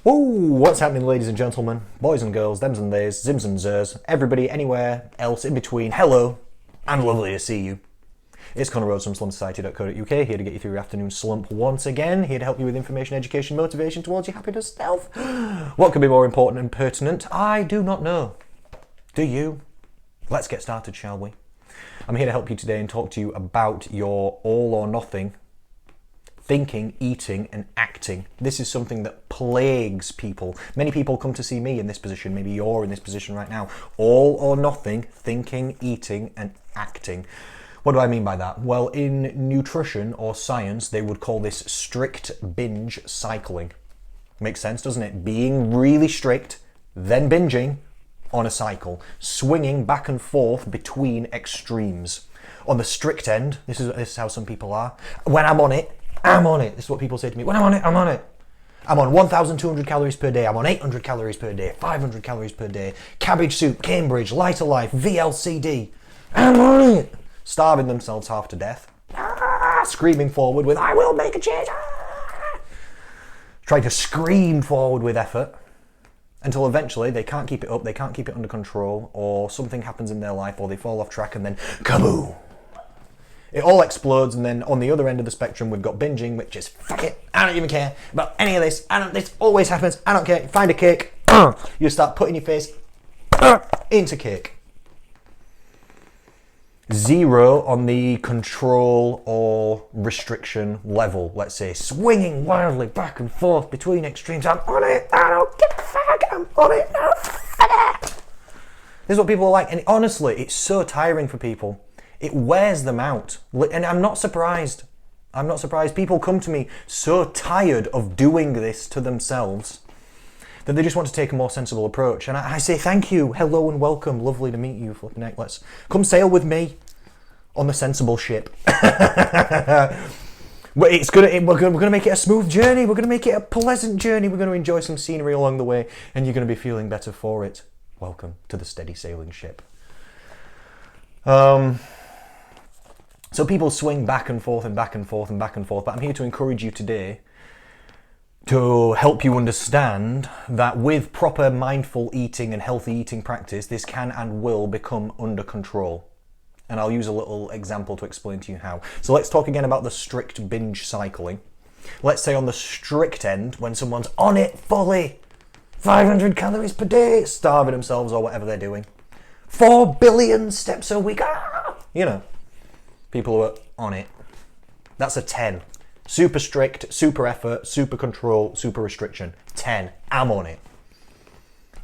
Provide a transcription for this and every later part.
Whoa, what's happening, ladies and gentlemen, boys and girls, thems and theys, zims and zers, everybody anywhere else in between, hello, and lovely to see you. It's Connor Rhodes from slumsociety.co.uk, here to get you through your afternoon slump once again, here to help you with information, education, motivation towards your happiness self. What could be more important and pertinent? I do not know. Do you? Let's get started, shall we? I'm here to help you today and talk to you about your all or nothing thinking, eating, and acting. This is something that plagues people. Many people come to see me in this position. Maybe you're in this position right now. All or nothing, thinking, eating, and acting. What do I mean by that? Well, in nutrition or science, they would call this strict binge cycling. Makes sense, doesn't it? Being really strict, then binging on a cycle, swinging back and forth between extremes. On the strict end, this is how some people are. When I'm on it, I'm on it. This is what people say to me. When I'm on it, I'm on it. I'm on 1,200 calories per day. I'm on 800 calories per day, 500 calories per day. Cabbage soup, Cambridge, lighter life, VLCD. I'm on it. Starving themselves half to death. Screaming forward with, I will make a change. Trying to scream forward with effort until eventually they can't keep it up, they can't keep it under control, or something happens in their life, or they fall off track and then kaboom. It all explodes, and then on the other end of the spectrum, we've got binging, which is, fuck it, I don't even care about any of this. This always happens, I don't care. Find a cake, you start putting your face into cake. 0 on the control or restriction level, let's say. Swinging wildly back and forth between extremes. I'm on it, I don't give a fuck, I'm on it, I don't fuck it. This is what people are like, and honestly, it's so tiring for people. It wears them out, and I'm not surprised. I'm not surprised. People come to me so tired of doing this to themselves that they just want to take a more sensible approach. And I say thank you, hello and welcome, lovely to meet you, flipping heck. Let's come sail with me on the sensible ship. We're gonna make it a smooth journey. We're gonna make it a pleasant journey. We're gonna enjoy some scenery along the way, and you're gonna be feeling better for it. Welcome to the steady sailing ship. So people swing back and forth and back and forth and back and forth, but I'm here to encourage you today to help you understand that with proper mindful eating and healthy eating practice, this can and will become under control. And I'll use a little example to explain to you how. So let's talk again about the strict binge cycling. Let's say on the strict end, when someone's on it fully, 500 calories per day, starving themselves or whatever they're doing, 4 billion steps a week, you know. People who are on it. That's a 10. Super strict, super effort, super control, super restriction. 10. I'm on it.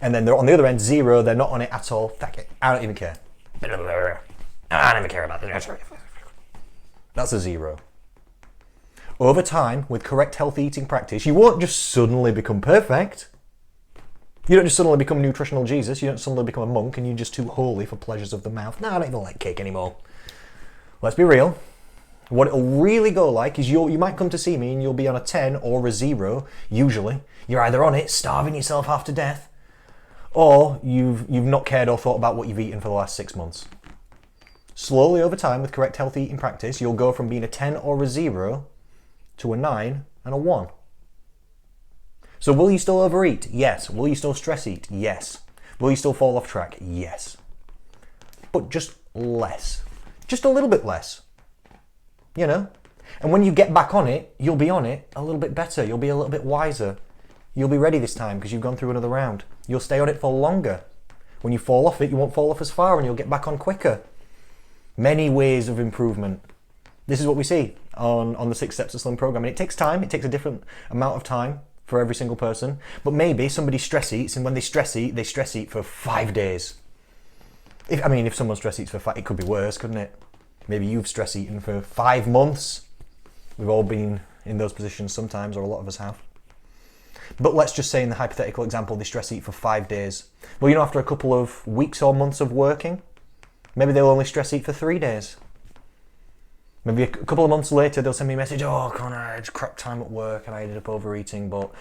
And then they're on the other end, 0. They're not on it at all. Fuck it. I don't even care. I don't even care about this. That's a 0. Over time, with correct healthy eating practice, you won't just suddenly become perfect. You don't just suddenly become nutritional Jesus. You don't suddenly become a monk and you're just too holy for pleasures of the mouth. No, I don't even like cake anymore. Let's be real. What it'll really go like is you might come to see me and you'll be on a 10 or a 0, usually. You're either on it, starving yourself half to death, or you've not cared or thought about what you've eaten for the last 6 months. Slowly over time, with correct healthy eating practice, you'll go from being a 10 or a 0 to a 9 and a 1. So will you still overeat? Yes. Will you still stress eat? Yes. Will you still fall off track? Yes. But just less. Just a little bit less, you know? And when you get back on it, you'll be on it a little bit better. You'll be a little bit wiser. You'll be ready this time because you've gone through another round. You'll stay on it for longer. When you fall off it, you won't fall off as far and you'll get back on quicker. Many ways of improvement. This is what we see on the 6 Steps to Slim program. And it takes time. It takes a different amount of time for every single person. But maybe somebody stress eats, and when they stress eat for 5 days. If someone stress eats for 5, it could be worse, couldn't it? Maybe you've stress eaten for 5 months. We've all been in those positions sometimes, or a lot of us have. But let's just say in the hypothetical example, they stress eat for 5 days. Well, after a couple of weeks or months of working, maybe they'll only stress eat for 3 days. Maybe a couple of months later, they'll send me a message, oh, Connor, I had crap time at work and I ended up overeating, but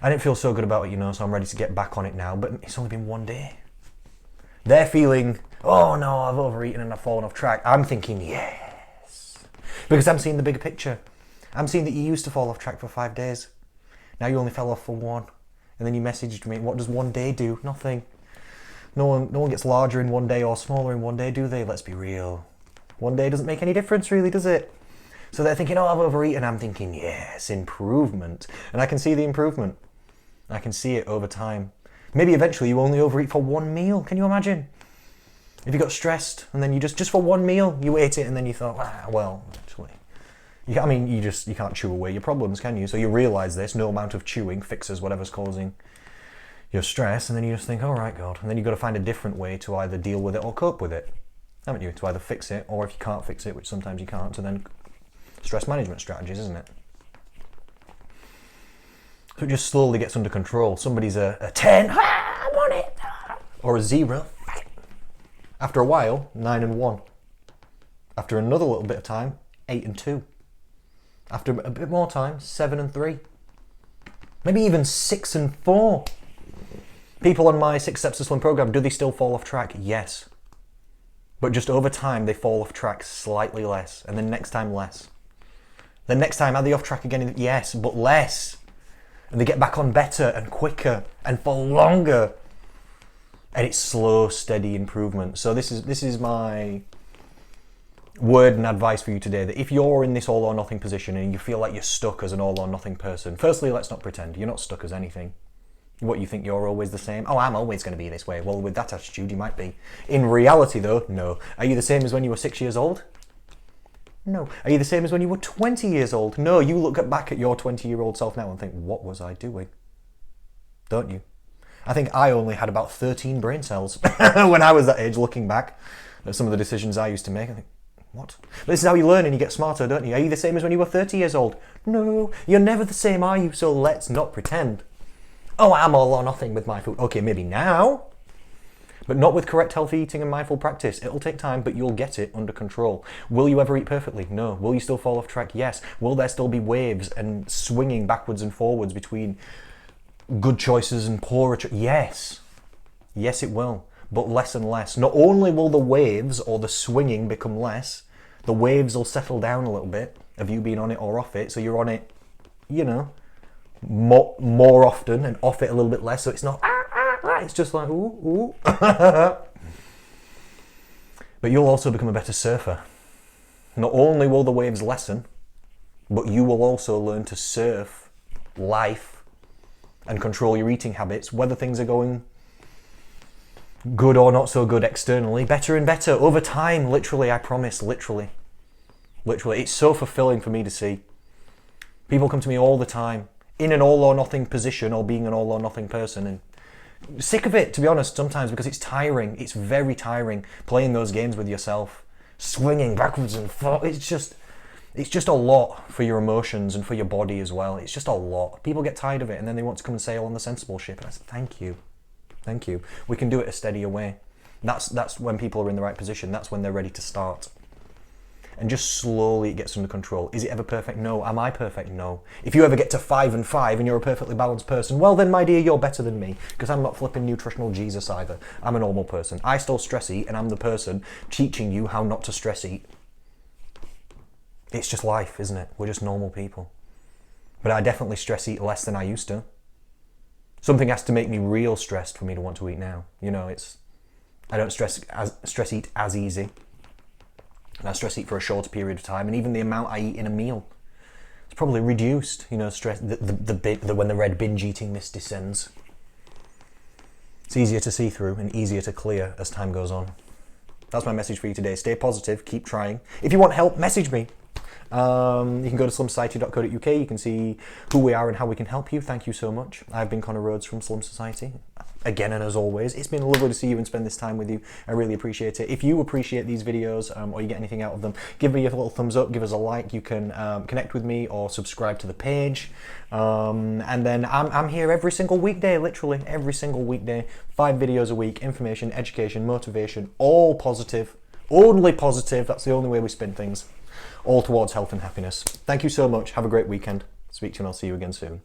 I didn't feel so good about it, so I'm ready to get back on it now. But it's only been 1 day. They're feeling, oh no, I've overeaten and I've fallen off track. I'm thinking, yes. Because I'm seeing the bigger picture. I'm seeing that you used to fall off track for 5 days. Now you only fell off for 1. And then you messaged me, what does one day do? Nothing. No one gets larger in one day or smaller in one day, do they? Let's be real. One day doesn't make any difference, really, does it? So they're thinking, oh, I've overeaten. I'm thinking, yes, improvement. And I can see the improvement. I can see it over time. Maybe eventually you only overeat for one meal. Can you imagine? If you got stressed and then you just for one meal, you ate it and then you thought, well, actually. You can't chew away your problems, can you? So you realise this, no amount of chewing fixes whatever's causing your stress, and then you just think, all right, God. And then you've got to find a different way to either deal with it or cope with it, haven't you? To either fix it, or if you can't fix it, which sometimes you can't, to then stress management strategies, isn't it? So it just slowly gets under control. Somebody's a 10, I want it, or a 0. After a while, 9 and 1. After another little bit of time, 8 and 2. After a bit more time, 7 and 3. Maybe even 6 and 4. People on my 6 Steps to Slim program, do they still fall off track? Yes. But just over time, they fall off track slightly less. And then next time, less. Then next time, are they off track again? Yes, but less. And they get back on better and quicker and for longer. And it's slow, steady improvement. So this is my word and advice for you today, that if you're in this all or nothing position and you feel like you're stuck as an all or nothing person, firstly, let's not pretend. You're not stuck as anything. What, you think you're always the same? Oh, I'm always going to be this way. Well, with that attitude, you might be. In reality, though, no. Are you the same as when you were 6 years old? No. Are you the same as when you were 20 years old? No. You look back at your 20-year-old self now and think, what was I doing? Don't you? I think I only had about 13 brain cells when I was that age, looking back at some of the decisions I used to make. I think, what? But this is how you learn and you get smarter, don't you? Are you the same as when you were 30 years old? No. You're never the same, are you? So let's not pretend. Oh, I'm all or nothing with my food. Okay, maybe now, but not with correct healthy eating and mindful practice. It'll take time, but you'll get it under control. Will you ever eat perfectly? No. Will you still fall off track? Yes. Will there still be waves and swinging backwards and forwards between good choices and poorer choices? Yes. Yes, it will, but less and less. Not only will the waves or the swinging become less, the waves will settle down a little bit of you being on it or off it. So you're on it, more often and off it a little bit less, so it's not it's just like ooh. But you'll also become a better surfer. Not only will the waves lessen, but you will also learn to surf life and control your eating habits, whether things are going good or not so good externally, better and better over time. Literally, I promise, literally. It's so fulfilling for me to see. People come to me all the time in an all or nothing position or being an all or nothing person, and sick of it, to be honest, sometimes, because it's tiring. It's very tiring playing those games with yourself, swinging backwards and forwards. It's just a lot for your emotions and for your body as well. It's just a lot. People get tired of it and then they want to come and sail on the sensible ship. And I said, thank you. We can do it a steadier way. That's when people are in the right position. That's when they're ready to start. And just slowly it gets under control. Is it ever perfect? No. Am I perfect? No. If you ever get to 5 and 5 and you're a perfectly balanced person, well then, my dear, you're better than me, because I'm not flipping nutritional Jesus either. I'm a normal person. I still stress eat, and I'm the person teaching you how not to stress eat. It's just life, isn't it? We're just normal people. But I definitely stress eat less than I used to. Something has to make me real stressed for me to want to eat now. I don't stress eat as easy. And I stress eat for a shorter period of time, and even the amount I eat in a meal, it's probably reduced. Stress when the red binge eating mist descends. It's easier to see through and easier to clear as time goes on. That's my message for you today. Stay positive, keep trying. If you want help, message me. You can go to slimsociety.co.uk. You can see who we are and how we can help you. Thank you so much. I've been Connor Rhodes from Slim Society. Again, and as always, it's been lovely to see you and spend this time with you. I really appreciate it. If you appreciate these videos or you get anything out of them, give me a little thumbs up, give us a like. You can connect with me or subscribe to the page. And then I'm here every single weekday, literally every single weekday. 5 videos a week, information, education, motivation, all positive, only positive. That's the only way we spin things. All towards health and happiness. Thank you so much. Have a great weekend. Speak to you and I'll see you again soon.